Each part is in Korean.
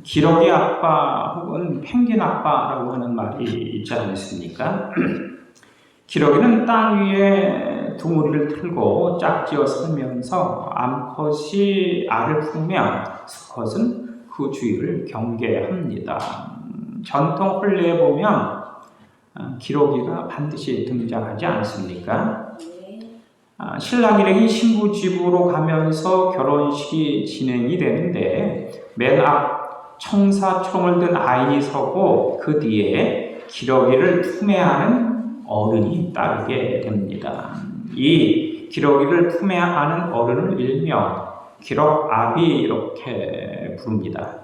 기러기 아빠 혹은 펭귄 아빠라고 하는 말이 있지 않습니까? 기러기는 땅 위에 둥우리를 틀고 짝지어 살면서 암컷이 알을 품으면 수컷은 그 주위를 경계합니다. 전통 혼례에 보면 기러기가 반드시 등장하지 않습니까? 신랑 일행이 신부 집으로 가면서 결혼식이 진행이 되는데 맨 앞 청사초롱을 든 아이 서고 그 뒤에 기러기를 품에 안은 어른이 따르게 됩니다. 이 기러기를 품에 안은 어른을 일명 기럭아비 이렇게 부릅니다.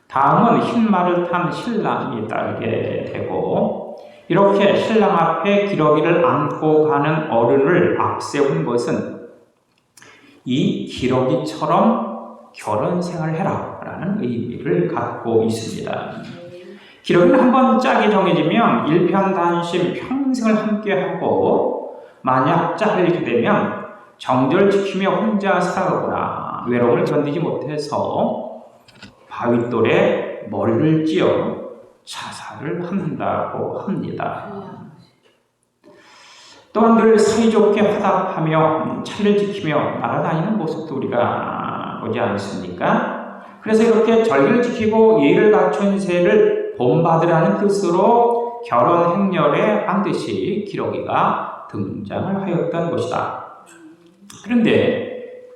다음은 흰 말을 탄 신랑이 따르게 되고 이렇게 신랑 앞에 기러기를 안고 가는 어른을 앞세운 것은 이 기러기처럼 결혼 생활을 해라 라는 의미를 갖고 있습니다. 기러기는 한번 짝이 정해지면 일편단심 평생을 함께하고 만약 짝을 잃게 되면 정절을 지키며 혼자 살아가거나 외로움을 견디지 못해서 바윗돌에 머리를 찧어 자살을 한다고 합니다. 또한 늘 사이좋게 화답하며 차를 지키며 날아다니는 모습도 우리가 보지 않습니까? 그래서 이렇게 절기를 지키고 예의를 갖춘 새를 본받으라는 뜻으로 결혼 행렬에 반드시 기러기가 등장을 하였던 것이다. 그런데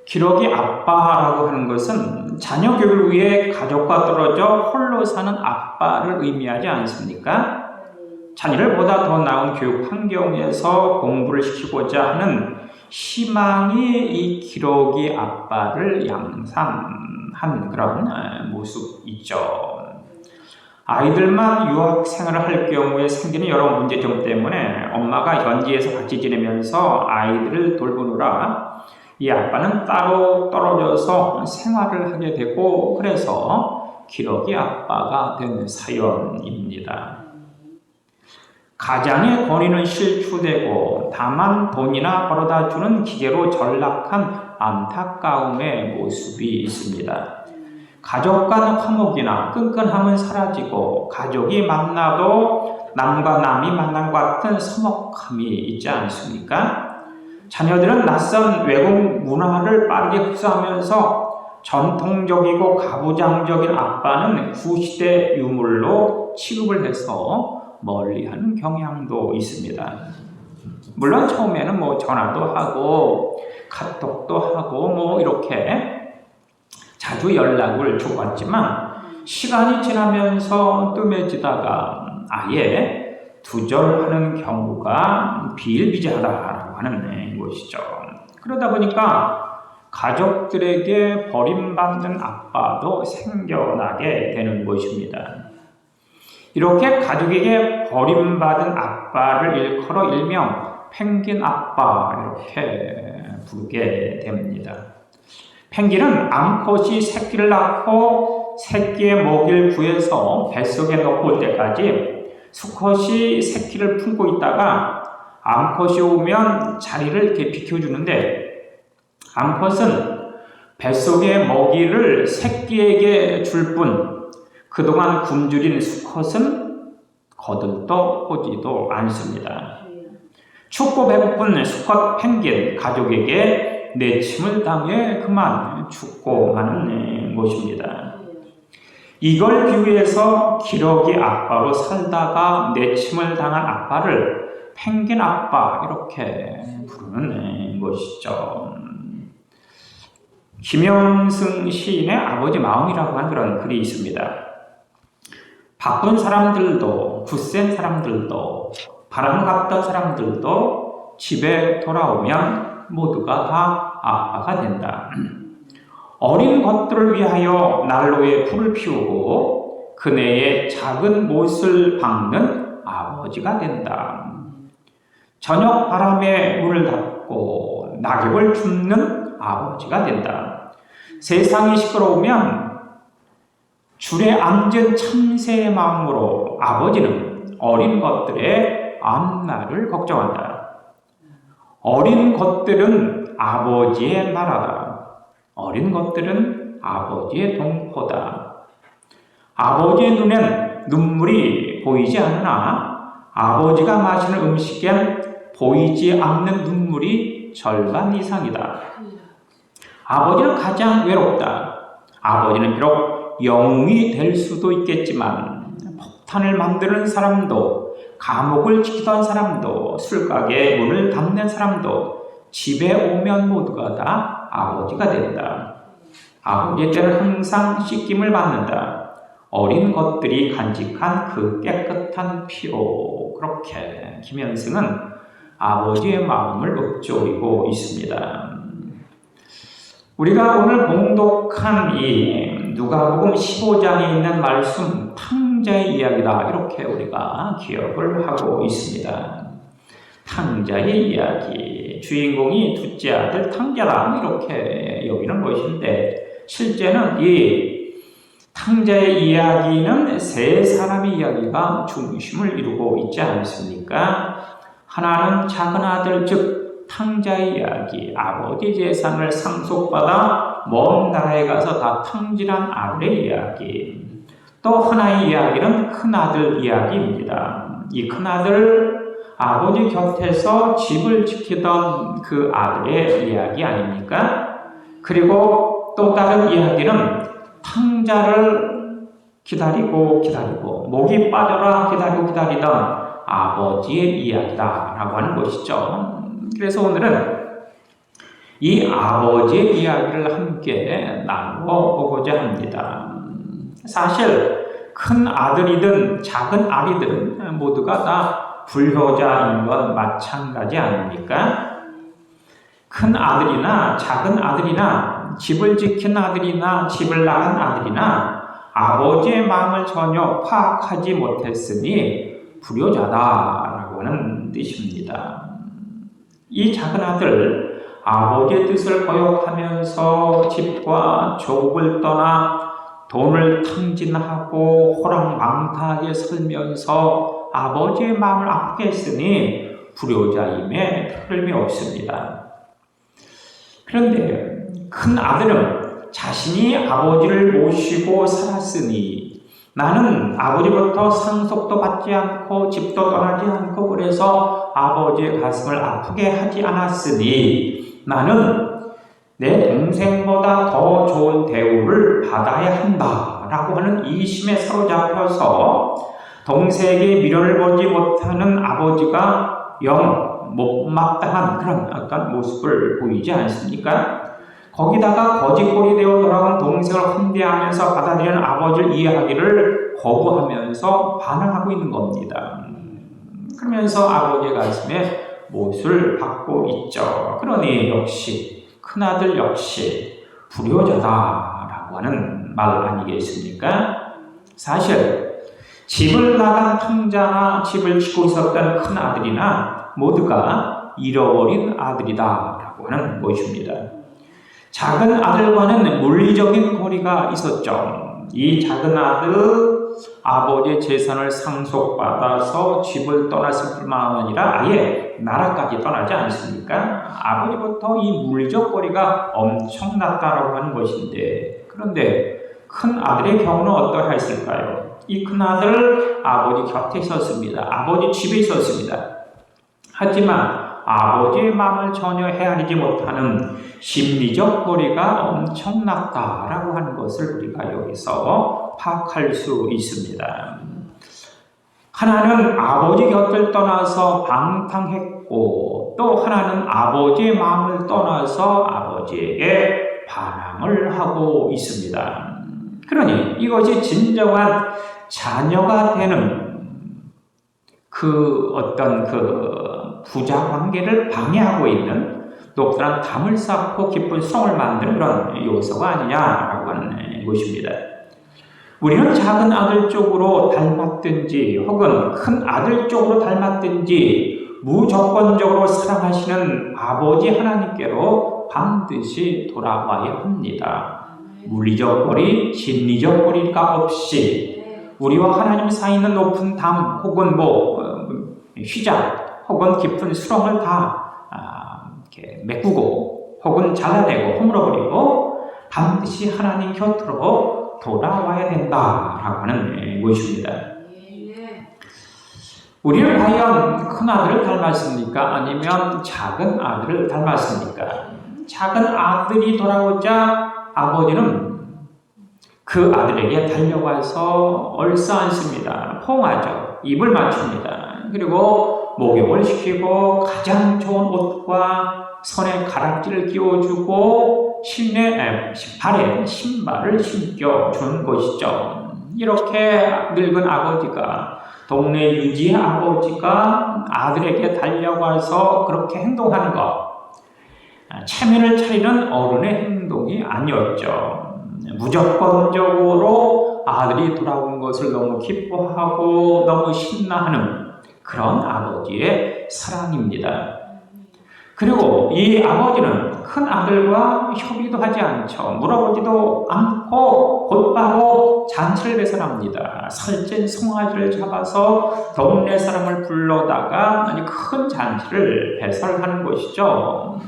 기러기 아빠라고 하는 것은 자녀 교육을 위해 가족과 떨어져 홀로 사는 아빠를 의미하지 않습니까? 자녀를 보다 더 나은 교육 환경에서 공부를 시키고자 하는 희망이 이 기러기 아빠를 양산한 그런 모습이죠. 아이들만 유학 생활을 할 경우에 생기는 여러 문제점 때문에 엄마가 현지에서 같이 지내면서 아이들을 돌보느라 이 아빠는 따로 떨어져서 생활을 하게 되고 그래서 기러기 아빠가 된 사연입니다. 가장의 권위는 실추되고 다만 돈이나 벌어다 주는 기계로 전락한 안타까움의 모습이 있습니다. 가족 간 화목이나 끈끈함은 사라지고 가족이 만나도 남과 남이 만난 것 같은 서먹함이 있지 않습니까? 자녀들은 낯선 외국 문화를 빠르게 흡수하면서 전통적이고 가부장적인 아빠는 구시대 유물로 취급을 해서 멀리하는 경향도 있습니다. 물론 처음에는 전화도 하고 카톡도 하고 이렇게 자주 연락을 주고받지만 시간이 지나면서 뜸해지다가 아예 두절하는 경우가 비일비재하다라고 하는 것이죠. 그러다 보니까 가족들에게 버림받는 아빠도 생겨나게 되는 것입니다. 이렇게 가족에게 버림받은 아빠를 일컬어 일명 펭귄 아빠 이렇게 부르게 됩니다. 펭귄은 암컷이 새끼를 낳고 새끼의 먹이를 구해서 뱃속에 넣고 올 때까지 수컷이 새끼를 품고 있다가 암컷이 오면 자리를 이렇게 비켜주는데 암컷은 뱃속의 먹이를 새끼에게 줄 뿐 그동안 굶주린 수컷은 거들떠 보지도 않습니다. 춥고 배고픈 수컷 펭귄 가족에게 내침을 당해 그만 죽고 마는 것입니다. 이걸 비유해서 기러기 아빠로 살다가 내침을 당한 아빠를 펭귄 아빠 이렇게 부르는 것이죠. 김영승 시인의 아버지 마음이라고 하는 그런 글이 있습니다. 바쁜 사람들도 굳센 사람들도 바람 갔던 사람들도 집에 돌아오면 모두가 다 아빠가 된다. 어린 것들을 위하여 난로에 불을 피우고 그네의 작은 못을 박는 아버지가 된다. 저녁 바람에 문을 닫고 낙엽을 줍는 아버지가 된다. 세상이 시끄러우면 줄에 앉은 참새의 마음으로 아버지는 어린 것들의 앞날을 걱정한다. 어린 것들은 아버지의 나라다. 어린 것들은 아버지의 동포다. 아버지의 눈엔 눈물이 보이지 않으나 아버지가 마시는 음식엔 보이지 않는 눈물이 절반 이상이다. 아버지는 가장 외롭다. 아버지는 비록 영웅이 될 수도 있겠지만 폭탄을 만드는 사람도, 감옥을 지키던 사람도, 술가게의 문을 닫는 사람도 집에 오면 모두가 다 아버지가 된다. 아버지의 때는 항상 씻김을 받는다. 어린 것들이 간직한 그 깨끗한 피로. 그렇게 김현승은 아버지의 마음을 읊조리고 있습니다. 우리가 오늘 봉독한 이 누가복음 15장에 있는 말씀 탕자의 이야기다, 이렇게 우리가 기억을 하고 있습니다. 탕자의 이야기, 주인공이 둘째 아들 탕자라 이렇게 여기는 것인데, 실제는 이 탕자의 이야기는 세 사람의 이야기가 중심을 이루고 있지 않습니까? 하나는 작은 아들, 즉 탕자의 이야기, 아버지 재산을 상속받아 먼 나라에 가서 다 탕진한 아들의 이야기. 또 하나의 이야기는 큰아들 이야기입니다. 이 큰아들, 아버지 곁에서 집을 지키던 그 아들의 이야기 아닙니까? 그리고 또 다른 이야기는 탕자를 기다리고 목이 빠져라 기다리던 아버지의 이야기다라고 하는 것이죠. 그래서 오늘은 이 아버지의 이야기를 함께 나누어 보고자 합니다. 사실 큰 아들이든 작은 아들이든 모두가 다 불효자인 건 마찬가지 아닙니까? 큰 아들이나 작은 아들이나 집을 지킨 아들이나 집을 나간 아들이나 아버지의 마음을 전혀 파악하지 못했으니 불효자다라고 하는 뜻입니다. 이 작은 아들, 아버지의 뜻을 거역하면서 집과 조국을 떠나 돈을 탕진하고 호랑망타하게 살면서 아버지의 마음을 아프게 했으니 불효자임에 틀림이 없습니다. 그런데 큰 아들은 자신이 아버지를 모시고 살았으니, 나는 아버지부터 상속도 받지 않고 집도 떠나지 않고 그래서 아버지의 가슴을 아프게 하지 않았으니 나는 내 동생보다 더 좋은 대우를 받아야 한다라고 하는 이심에 사로잡혀서 동생에게 미련을 보지 못하는 아버지가 영 못마땅한 그런 어떤 모습을 보이지 않습니까? 거기다가 거짓골이 되어 돌아온 동생을 환대하면서 받아들이는 아버지를 이해하기를 거부하면서 반항하고 있는 겁니다. 그러면서 아버지의 가슴에 못을 받고 있죠. 그러니 역시 큰아들 역시 불효자다라고 하는 말 아니겠습니까? 사실 집을 나간 탕자나 집을 지고 있었던 큰아들이나 모두가 잃어버린 아들이다라고 하는 것입니다. 작은 아들과는 물리적인 거리가 있었죠. 이 작은 아들, 아버지의 재산을 상속받아서 집을 떠났을 뿐만 아니라 아예 나라까지 떠나지 않습니까? 아버지부터 이 물리적 거리가 엄청났다라고 하는 것인데, 그런데 큰 아들의 경우는 어떠했을까요? 이 큰 아들 아버지 곁에 있었습니다. 아버지 집에 있었습니다. 하지만 아버지의 마음을 전혀 헤아리지 못하는 심리적 거리가 엄청났다라고 하는 것을 우리가 여기서 파악할 수 있습니다. 하나는 아버지 곁을 떠나서 방탕했고, 또 하나는 아버지의 마음을 떠나서 아버지에게 반항을 하고 있습니다. 그러니 이것이 진정한 자녀가 되는 그 어떤 부자 관계를 방해하고 있는 높은 담을 쌓고 깊은 성을 만드는 그런 요소가 아니냐라고 하는 것입니다. 우리는 작은 아들 쪽으로 닮았든지 혹은 큰 아들 쪽으로 닮았든지 무조건적으로 사랑하시는 아버지 하나님께로 반드시 돌아와야 합니다. 물리적 거리, 심리적 거리가 없이 우리와 하나님 사이 있는 높은 담 혹은 휘장 혹은 깊은 수렁을 다 이렇게 메꾸고 혹은 잘라내고 허물어버리고 반드시 하나님 곁으로 돌아와야 된다라고 하는 것입니다. 우리는 과연 큰 아들을 닮았습니까? 아니면 작은 아들을 닮았습니까? 작은 아들이 돌아오자 아버지는 그 아들에게 달려가서 얼싸안습니다. 포옹하죠. 입을 맞춥니다. 그리고 목욕을 시키고 가장 좋은 옷과 손에 가락지를 끼워주고 발에 신발을 신겨주는 것이죠. 이렇게 늙은 아버지가, 동네 유지의 아버지가 아들에게 달려가서 그렇게 행동하는 것, 체면을 차리는 어른의 행동이 아니었죠. 무조건적으로 아들이 돌아온 것을 너무 기뻐하고 너무 신나하는 그런 아버지의 사랑입니다. 그리고 이 아버지는 큰 아들과 협의도 하지 않죠. 물어보지도 않고 곧바로 잔치를 배설합니다. 살찐 송아지를 잡아서 동네 사람을 불러다가 아주 큰 잔치를 배설하는 것이죠.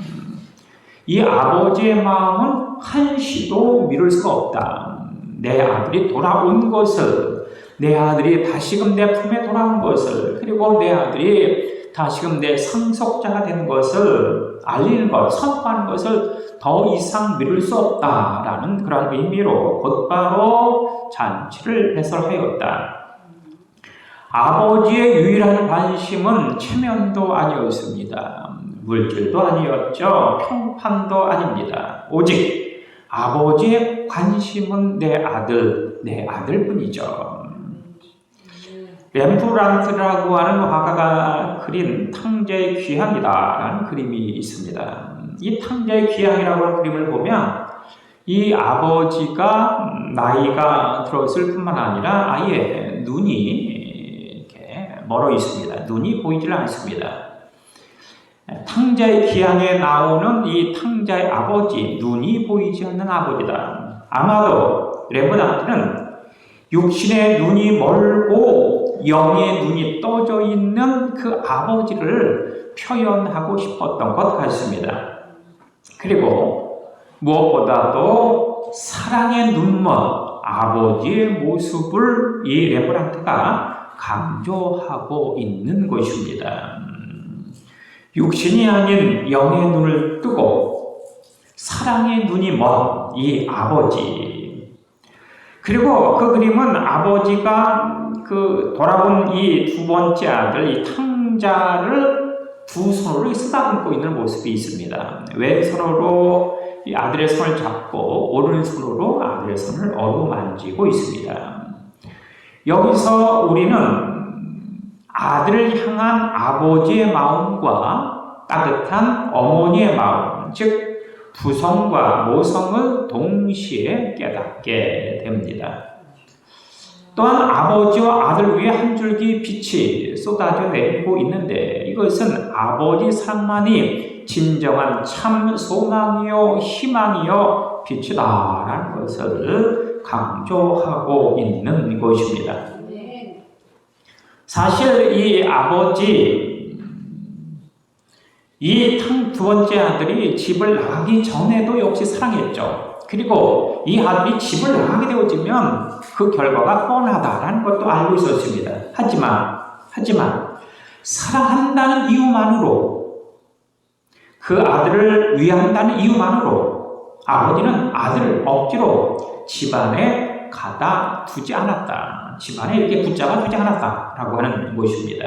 이 아버지의 마음은 한시도 미룰 수가 없다. 내 아들이 돌아온 것을, 내 아들이 다시금 내 품에 돌아온 것을, 그리고 내 아들이 다시금 내 상속자가 된 것을 알리는 것, 선포하는 것을 더 이상 미룰 수 없다라는 그런 의미로 곧바로 잔치를 배설하였다. 아버지의 유일한 관심은 체면도 아니었습니다. 물질도 아니었죠. 평판도 아닙니다. 오직 아버지의 관심은 내 아들뿐이죠. 렘브란트라고 하는 화가가 그린 탕자의 귀향이다라는 그림이 있습니다. 이 탕자의 귀향이라고 하는 그림을 보면 이 아버지가 나이가 들었을 뿐만 아니라 아예 눈이 이렇게 멀어 있습니다. 눈이 보이질 않습니다. 탕자의 귀향에 나오는 이 탕자의 아버지, 눈이 보이지 않는 아버지다. 아마도 렘브란트는 육신의 눈이 멀고 영의 눈이 떠져 있는 그 아버지를 표현하고 싶었던 것 같습니다. 그리고 무엇보다도 사랑의 눈먼 아버지의 모습을 이 렘브란트가 강조하고 있는 것입니다. 육신이 아닌 영의 눈을 뜨고 사랑의 눈이 먼 이 아버지, 그리고 그 그림은 아버지가 그 돌아온 이 두 번째 아들, 이 탕자를 두 손으로 쓰다듬고 있는 모습이 있습니다. 왼손으로 이 아들의 손을 잡고 오른손으로 아들의 손을 어루만지고 있습니다. 여기서 우리는 아들을 향한 아버지의 마음과 따뜻한 어머니의 마음, 즉 부성과 모성을 동시에 깨닫게 됩니다. 또한 아버지와 아들 위에 한 줄기 빛이 쏟아져 내리고 있는데 이것은 아버지 사랑만이 진정한 참 소망이요 희망이요 빛이다라는 것을 강조하고 있는 것입니다. 사실 이 아버지, 이 두 번째 아들이 집을 나가기 전에도 역시 사랑했죠. 그리고 이 아들이 집을 나가게 되어지면 그 결과가 뻔하다라는 것도 알고 있었습니다. 하지만 사랑한다는 이유만으로, 그 아들을 위한다는 이유만으로 아버지는 아들을 억지로 집안에 가다 두지 않았다. 집안에 이렇게 붙잡아 두지 않았다라고 하는 것입니다.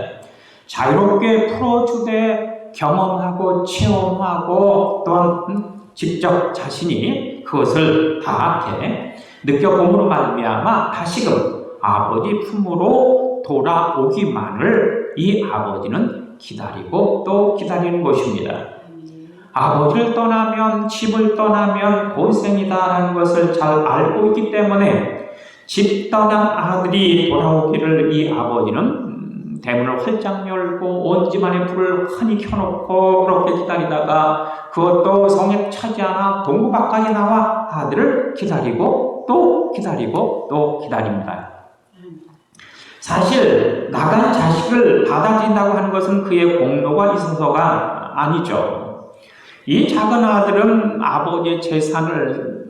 자유롭게 풀어주되 경험하고 체험하고 또한 직접 자신이 그것을 다 이렇게 느껴봄으로 말미암아 다시금 아버지 품으로 돌아오기만을 이 아버지는 기다리고 또 기다리는 것입니다. 아버지를 떠나면, 집을 떠나면 고생이다라는 것을 잘 알고 있기 때문에 집 떠난 아들이 돌아오기를 이 아버지는 대문을 활짝 열고 온 집안에 불을 환히 켜놓고 그렇게 기다리다가 그것도 성에 차지 않아 동구 바깥에 나와 아들을 기다리고 또 기다리고 또 기다립니다. 사실 나간 자식을 받아들인다고 하는 것은 그의 공로가 있어서가 아니죠. 이 작은 아들은 아버지의 재산을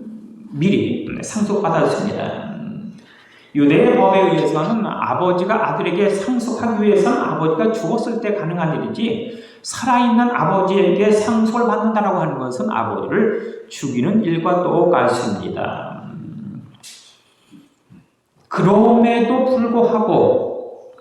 미리 상속받았습니다. 유대의 법에 의해서는 아버지가 아들에게 상속하기 위해서는 아버지가 죽었을 때 가능한 일이지, 살아있는 아버지에게 상속을 받는다라고 하는 것은 아버지를 죽이는 일과 똑같습니다. 그럼에도 불구하고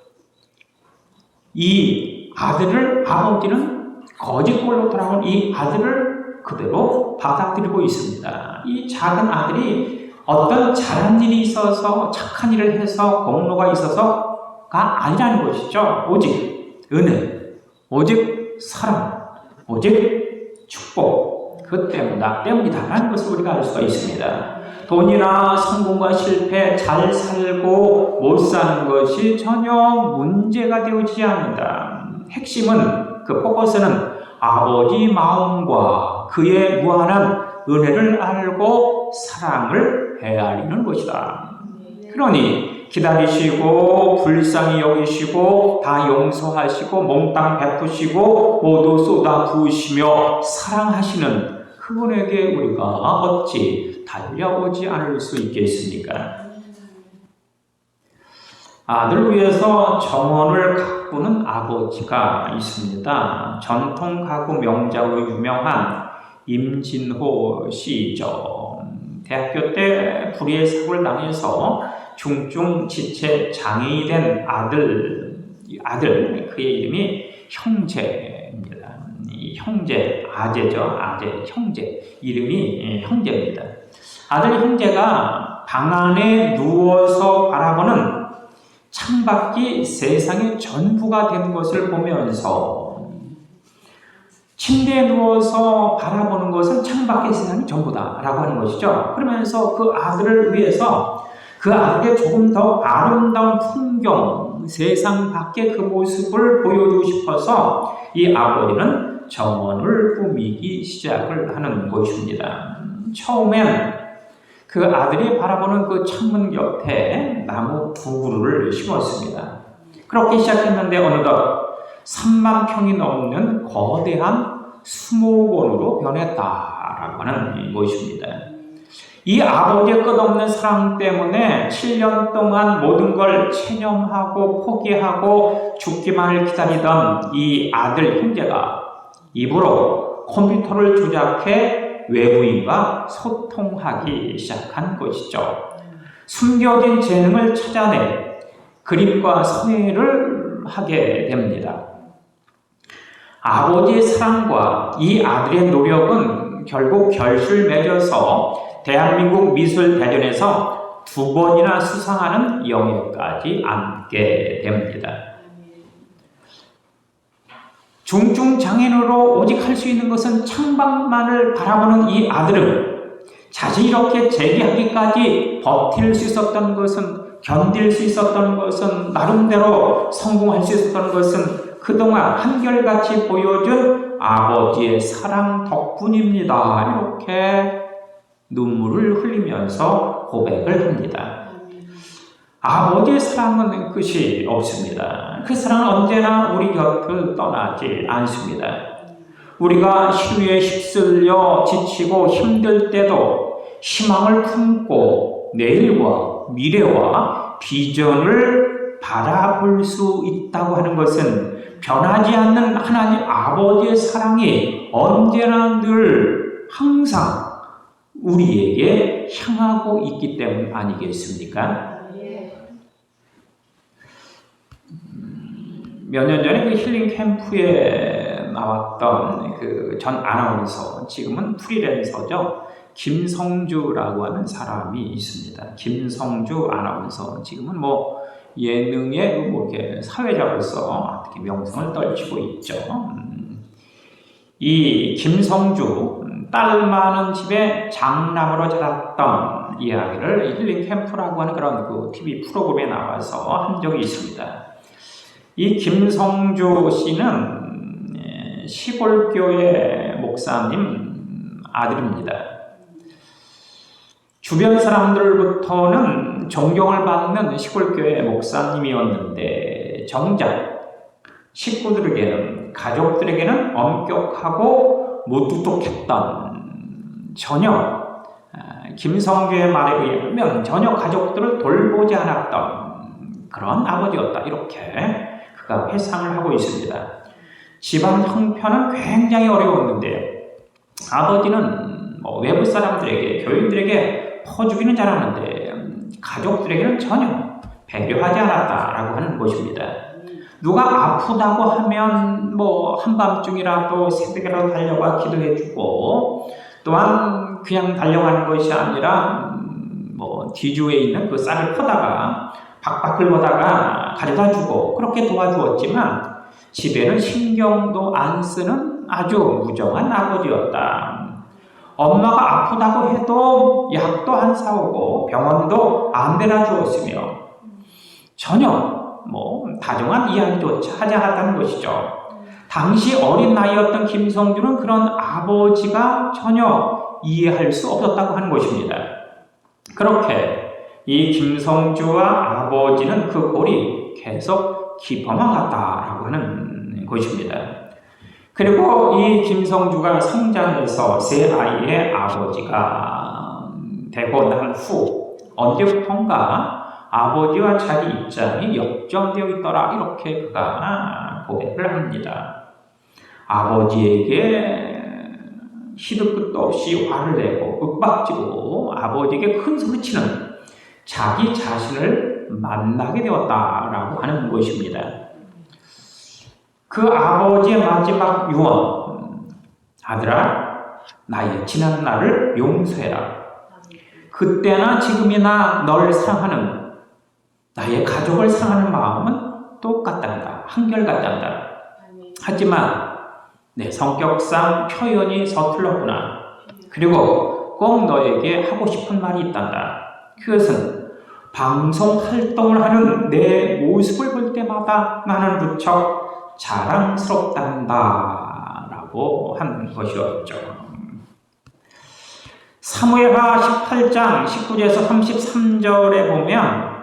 이 아들을, 아버지는 거짓골로 돌아온 이 아들을 그대로 받아들이고 있습니다. 이 작은 아들이 어떤 잘한 일이 있어서, 착한 일을 해서, 공로가 있어서가 아니라는 것이죠. 오직 은혜, 오직 사랑, 오직 축복, 그 때문이다라는 것을 우리가 알 수가 있습니다. 돈이나 성공과 실패, 잘 살고 못 사는 것이 전혀 문제가 되어지지 않는다. 핵심은, 그 포커스는 아버지 마음과 그의 무한한 은혜를 알고 사랑을 헤아리는 것이다. 그러니 기다리시고 불쌍히 여기시고 다 용서하시고 몽땅 베푸시고 모두 쏟아 부으시며 사랑하시는 그분에게 우리가 어찌 달려오지 않을 수 있겠습니까? 아들을 위해서 정원을 가꾸는 아버지가 있습니다. 전통 가구 명작으로 유명한 임진호 씨죠. 대학교 때 불의의 사고를 당해서 중증 지체 장애인이 된 아들, 그의 이름이 형제입니다. 형제, 아재죠. 아재, 형제. 이름이 형제입니다. 아들 형제가 방 안에 누워서 바라보는 창밖이 세상의 전부가 된 것을 보면서 침대에 누워서 바라보는 것은 창밖의 세상이 전부다라고 하는 것이죠. 그러면서 그 아들을 위해서 그 아들에게 조금 더 아름다운 풍경, 세상 밖의 그 모습을 보여주고 싶어서 이 아버지는 정원을 꾸미기 시작을 하는 것입니다. 처음엔 그 아들이 바라보는 그 창문 옆에 나무 두 그루를 심었습니다. 그렇게 시작했는데 어느덧 3만 평이 넘는 거대한 수목원으로 변했다라고 하는 것입니다. 이 아버지의 끝없는 사랑 때문에 7년 동안 모든 걸 체념하고 포기하고 죽기만을 기다리던 이 아들 형제가 입으로 컴퓨터를 조작해 외부인과 소통하기 시작한 것이죠. 숨겨진 재능을 찾아내 그림과 서예를 하게 됩니다. 아버지의 사랑과 이 아들의 노력은 결국 결실을 맺어서 대한민국 미술대전에서 2번이나 수상하는 영예까지 안게 됩니다. 중증장애인으로 오직 할 수 있는 것은 창밖만을 바라보는 이 아들은 자신이 이렇게 재기하기까지 버틸 수 있었던 것은, 견딜 수 있었던 것은, 나름대로 성공할 수 있었던 것은 그동안 한결같이 보여준 아버지의 사랑 덕분입니다. 이렇게 눈물을 흘리면서 고백을 합니다. 아버지의 사랑은 끝이 없습니다. 그 사랑은 언제나 우리 곁을 떠나지 않습니다. 우리가 시류에 휩쓸려 지치고 힘들 때도 희망을 품고 내일과 미래와 비전을 바라볼 수 있다고 하는 것은 변하지 않는 하나님 아버지의 사랑이 언제나 늘 항상 우리에게 향하고 있기 때문 아니겠습니까? 몇 년 전에 그 힐링 캠프에 나왔던 그 전 아나운서, 지금은 프리랜서죠. 김성주라고 하는 사람이 있습니다. 김성주 아나운서, 지금은 뭐 예능의 이렇게 사회자로서 특히 명성을 떨치고 있죠. 이 김성주, 딸 많은 집에 장남으로 자랐던 이야기를 힐링 캠프라고 하는 그런 그 TV 프로그램에 나와서 한 적이 있습니다. 이 김성주 씨는 시골교회 목사님 아들입니다. 주변 사람들부터는 존경을 받는 시골교회 목사님이었는데 정작 식구들에게는, 가족들에게는 엄격하고 무뚝뚝했던, 전혀 김성주의 말에 의하면 전혀 가족들을 돌보지 않았던 그런 아버지였다. 이렇게 그가 회상을 하고 있습니다. 집안 형편은 굉장히 어려웠는데 아버지는 외부 사람들에게, 교인들에게 퍼주기는 잘하는데 가족들에게는 전혀 배려하지 않았다라고 하는 것입니다. 누가 아프다고 하면 한밤중이라도 새벽이라도 달려가 기도해주고, 또한 그냥 달려가는 것이 아니라 뒤주에 있는 그 쌀을 퍼다가 박박 긁어다가 가져다주고 그렇게 도와주었지만 집에는 신경도 안 쓰는 아주 무정한 아버지였다. 엄마가 아프다고 해도 약도 안 사오고 병원도 안 데려다 주었으며 전혀 다정한 이야기조차 하지 않았다는 것이죠. 당시 어린 나이였던 김성주는 그런 아버지가 전혀 이해할 수 없었다고 하는 것입니다. 그렇게 이 김성주와 아버지는 그 골이 계속 깊어만 갔다라고 하는 것입니다. 그리고 이 김성주가 성장해서 세 아이의 아버지가 되고 난 후 언제부턴가 아버지와 자기 입장이 역전되어 있더라. 이렇게 그가 고백을 합니다. 아버지에게 시도 끝도 없이 화를 내고 윽박지르고 아버지에게 큰 소리치는 자기 자신을 만나게 되었다라고 하는 것입니다. 그 아버지의 마지막 유언, 아들아, 나의 지난 날을 용서해라. 그때나 지금이나 널 사랑하는 나의 가족을 사랑하는 마음은 똑같단다. 한결같단다. 하지만 내 성격상 표현이 서툴렀구나. 그리고 꼭 너에게 하고 싶은 말이 있단다. 그것은 방송 활동을 하는 내 모습을 볼 때마다 나는 무척 자랑스럽단다 라고 한 것이었죠. 사무엘하 18장 19절에서 33절에 보면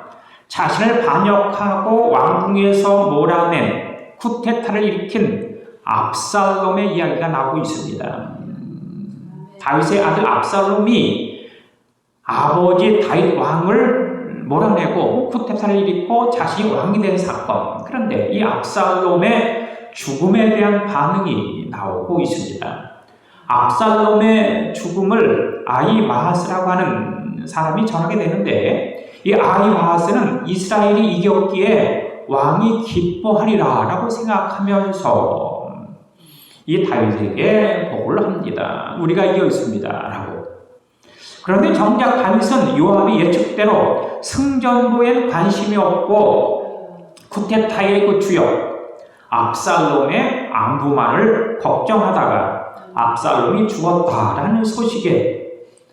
자신을 반역하고 왕궁에서 몰아낸 쿠데타를 일으킨 압살롬의 이야기가 나오고 있습니다. 다윗의 아들 압살롬이 아버지 다윗 왕을 몰아내고 쿠데타를 일으키고 자신이 왕이 된 사건. 그런데 이 압살롬의 죽음에 대한 반응이 나오고 있습니다. 압살롬의 죽음을 아히마아스라고 하는 사람이 전하게 되는데, 이 아히마아스는 이스라엘이 이겼기에 왕이 기뻐하리라 라고 생각하면서 이 다윗에게 복을 합니다. 우리가 이겼습니다 라고. 그런데 정작 다윗은 요압이 예측대로 승전보엔 관심이 없고 쿠데타의 그 주역 압살롬의 안부만을 걱정하다가 압살롬이 죽었다라는 소식에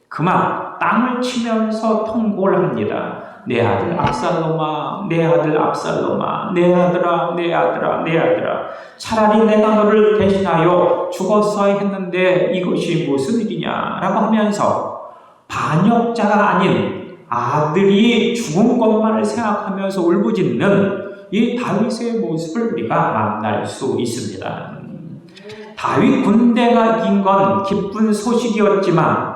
그만 땅을 치면서 통곡을 합니다. 내 아들 압살롬아, 내 아들 압살롬아, 내 아들아, 내 아들아, 내 아들아. 차라리 내가 너를 대신하여 죽었어야 했는데 이것이 무슨 일이냐라고 하면서 반역자가 아닌 아들이 죽은 것만을 생각하면서 울부짖는 이 다윗의 모습을 우리가 만날 수 있습니다. 다윗 군대가 이긴 건 기쁜 소식이었지만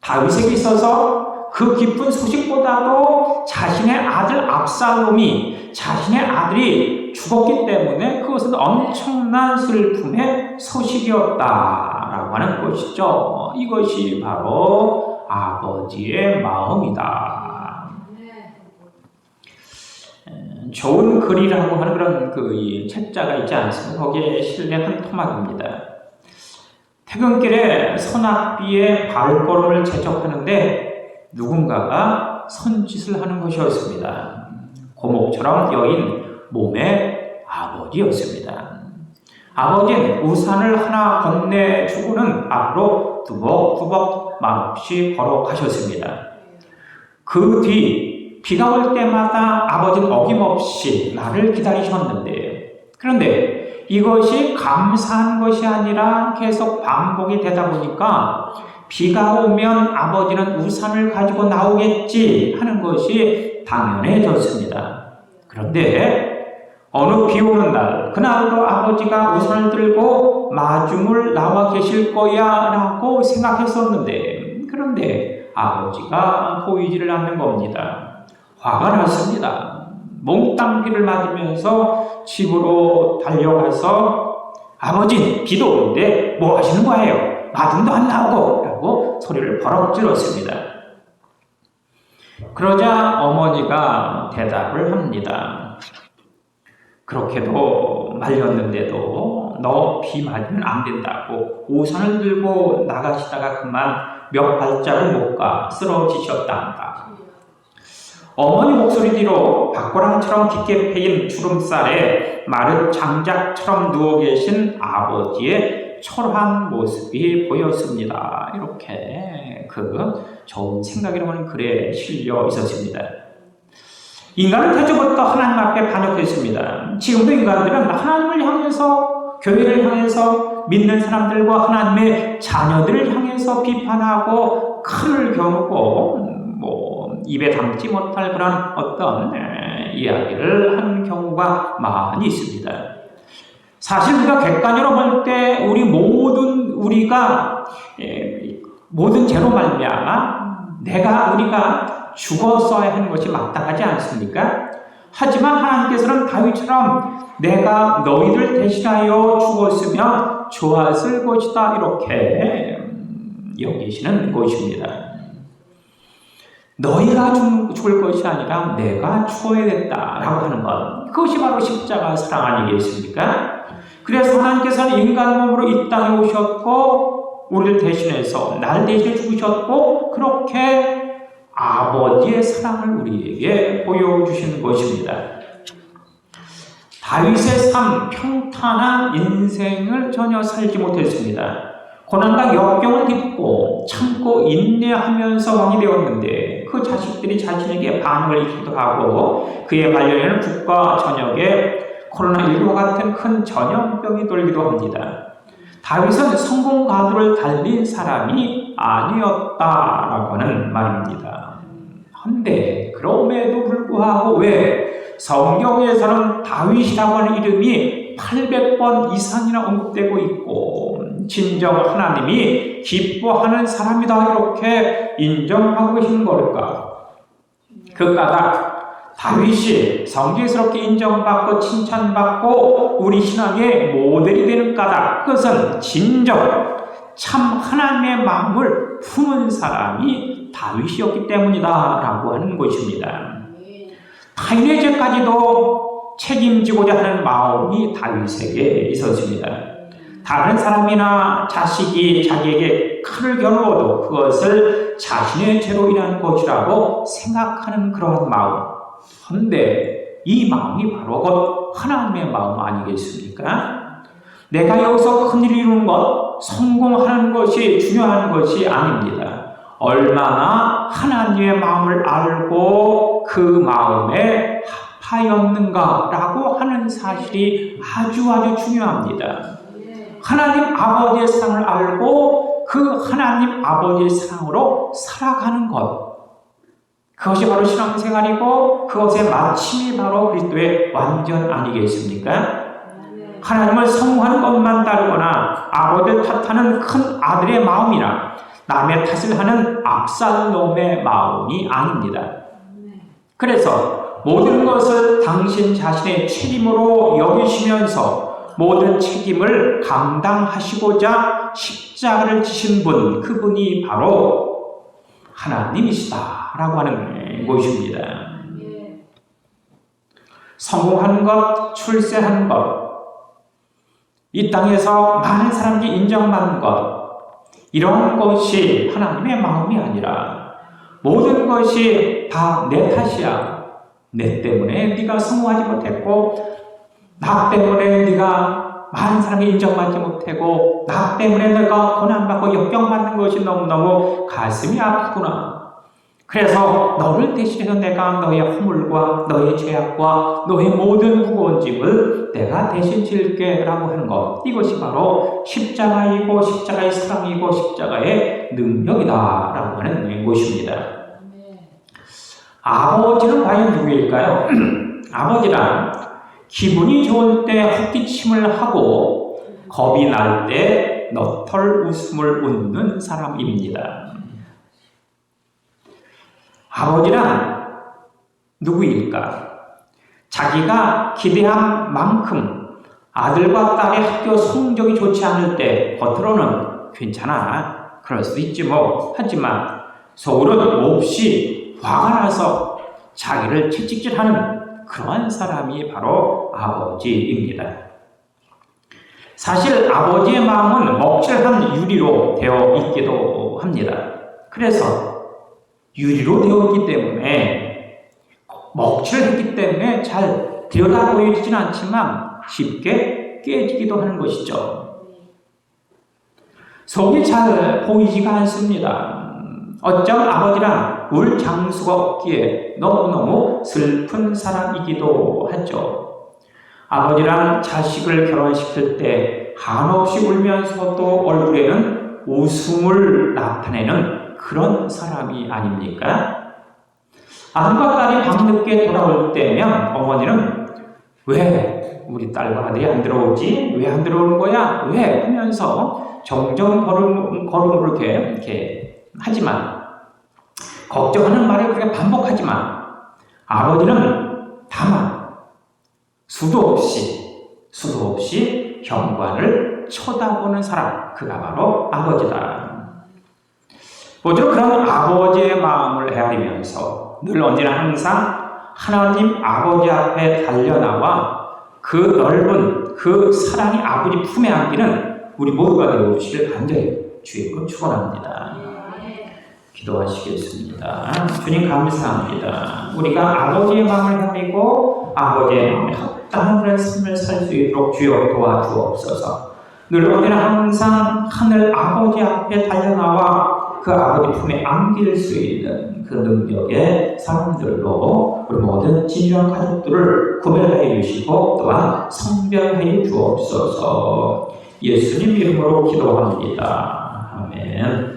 다윗에게 있어서 그 기쁜 소식보다도 자신의 아들 압살롬이, 자신의 아들이 죽었기 때문에 그것은 엄청난 슬픔의 소식이었다라고 하는 것이죠. 이것이 바로 아버지의 마음이다. 좋은 글이라고 하는 그런 그 책자가 있지 않습니까? 거기에 실린 한 토막입니다. 퇴근길에 선악비의 발걸음을 재촉하는데 누군가가 선짓을 하는 것이었습니다. 고목처럼 여인 몸의 아버지였습니다. 아버지는 우산을 하나 건네주고는 앞으로 두벅두벅 말없이 걸어가셨습니다. 그 뒤 비가 올 때마다 아버지는 어김없이 나를 기다리셨는데, 그런데 이것이 감사한 것이 아니라 계속 반복이 되다 보니까 비가 오면 아버지는 우산을 가지고 나오겠지 하는 것이 당연해졌습니다. 그런데 어느 비 오는 날, 그날도 아버지가 우산을 들고 마중을 나와 계실 거야 라고 생각했었는데, 그런데 아버지가 보이지를 않는 겁니다. 화가 났습니다. 몽땅 비를 맞으면서 집으로 달려가서 아버지, 비도 오는데 뭐 하시는 거예요? 마중도 안 나오고 라고 소리를 버럭 질렀습니다. 그러자 어머니가 대답을 합니다. 그렇게도 말렸는데도 너 비 맞으면 안 된다고 우산을 들고 나가시다가 그만 몇 발자국 못 가 쓰러지셨단다. 어머니 목소리 뒤로 박고랑처럼 깊게 패인 주름살에 마른 장작처럼 누워 계신 아버지의 초라한 모습이 보였습니다. 이렇게 그 좋은 생각이라고 하는 글에 실려 있었습니다. 인간은 태초부터 하나님 앞에 반역했습니다. 지금도 인간들은 하나님을 향해서, 교회를 향해서, 믿는 사람들과 하나님의 자녀들을 향해서 비판하고 칼을 겨누고 입에 담지 못할 그런 어떤 이야기를 하는 경우가 많이 있습니다. 사실 우리가 객관적으로 볼 때 우리가 모든 죄로 말미암아 우리가 죽었어야 하는 것이 마땅하지 않습니까? 하지만 하나님께서는 다윗처럼 내가 너희를 대신하여 죽었으면 좋았을 것이다 이렇게 여기시는 것입니다. 너희가 죽을 것이 아니라 내가 죽어야 된다라고 하는 것, 그것이 바로 십자가 사랑 아니겠습니까? 그래서 하나님께서는 인간 몸으로 이 땅에 오셨고 우리를 대신해서 날 대신해 죽으셨고 그렇게 아버지의 사랑을 우리에게 보여주시는 것입니다. 다윗의 삶, 평탄한 인생을 전혀 살지 못했습니다. 고난과 역경을 딛고 참고 인내하면서 왕이 되었는데 그 자식들이 자신에게 반역을 일으키기도 하고 그의 말년에는 국가 전역에 코로나19와 같은 큰 전염병이 돌기도 합니다. 다윗은 성공 가도를 달린 사람이 아니었다라고 하는 말입니다. 한데 그럼에도 불구하고 왜 성경에서는 다윗이라고 하는 이름이 800번 이상이나 언급되고 있고 진정 하나님이 기뻐하는 사람이다 이렇게 인정하고 계신 걸까? 그 까닭 다윗이 성경스럽게 인정받고 칭찬받고 우리 신앙의 모델이 되는 까닭 그것은 진정 참 하나님의 마음을 품은 사람이 다윗이었기 때문이다 라고 하는 것입니다. 타인의 죄까지도 책임지고자 하는 마음이 다윗에게 있었습니다. 다른 사람이나 자식이 자기에게 칼을 겨누어도 그것을 자신의 죄로 인한 것이라고 생각하는 그러한 마음. 그런데 이 마음이 바로 곧 하나님의 마음 아니겠습니까? 내가 여기서 큰일을 이루는 것, 성공하는 것이 중요한 것이 아닙니다. 얼마나 하나님의 마음을 알고 그 마음에 합하였는가라고 하는 사실이 아주 중요합니다. 하나님 아버지의 사랑을 알고 그 하나님 아버지의 사랑으로 살아가는 것. 그것이 바로 신앙생활이고 그것의 마침이 바로 그리스도의 완전 아니겠습니까? 하나님을 성공하는 것만 따르거나 아버지를 탓하는 큰 아들의 마음이나 남의 탓을 하는 압살롬의 마음이 아닙니다. 그래서 모든 것을 당신 자신의 책임으로 여기시면서 모든 책임을 감당하시고자 십자가를 지신 분, 그분이 바로 하나님이시다라고 하는 것입니다. 성공하는 것, 출세하는 것, 이 땅에서 많은 사람들이 인정받는 것, 이런 것이 하나님의 마음이 아니라 모든 것이 다 내 탓이야. 내 때문에 네가 성공하지 못했고 나 때문에 네가 많은 사람이 인정받지 못하고 나 때문에 내가 고난받고 역경받는 것이 너무너무 가슴이 아프구나. 그래서 너를 대신해서 내가 너의 허물과 너의 죄악과 너의 모든 무거운 짐을 내가 대신 질게 라고 하는 것. 이것이 바로 십자가이고 십자가의 사랑이고 십자가의 능력이다 라고 하는 것입니다. 아버지는 과연 누구일까요? 아버지란 기분이 좋을 때 헛기침을 하고 겁이 날 때 너털 웃음을 웃는 사람입니다. 아버지란 누구일까? 자기가 기대한 만큼 아들과 딸의 학교 성적이 좋지 않을 때 겉으로는 괜찮아, 그럴 수도 있지 뭐, 하지만 속으로는 몹시 화가 나서 자기를 채찍질하는 그러한 사람이 바로 아버지입니다. 사실 아버지의 마음은 먹칠한 유리로 되어 있기도 합니다. 그래서 유리로 되어 있기 때문에 먹칠을 했기 때문에 잘 들여다 보이지는 않지만 쉽게 깨지기도 하는 것이죠. 속이 잘 보이지가 않습니다. 어쩜 아버지랑 울 장수가 없기에 너무너무 슬픈 사람이기도 하죠. 아버지랑 자식을 결혼시킬 때 한없이 울면서도 얼굴에는 웃음을 나타내는 그런 사람이 아닙니까? 아들과 딸이 밤늦게 돌아올 때면 어머니는 왜 우리 딸과 아들이 안 들어오지? 왜 안 들어오는 거야? 왜? 하면서 정정 걸음으로 이렇게 하지만, 걱정하는 말을 그렇게 반복하지만 아버지는 다만 수도 없이 현관을 쳐다보는 사람, 그가 바로 아버지다. 모쪼록 그런 아버지의 마음을 헤아리면서 늘 언제나 항상 하나님 아버지 앞에 달려나와 그 넓은 그 사랑이 아버지 품에 안기는 우리 모두가 되어주시길 간절히 주님으로 축원합니다. 기도하시겠습니다. 주님 감사합니다. 우리가 아버지의 마음을 헤아리고 아버지의 마음에 합당한 그런 삶을 살 수 있도록 주여 도와주옵소서. 늘 언제나 항상 하늘 아버지 앞에 달려나와 그 아버지 품에 안길 수 있는 그 능력의 사람들로 우리 모든 진정한 가족들을 구별해 주시고 또한 성별해 주옵소서. 예수님 이름으로 기도합니다. 아멘.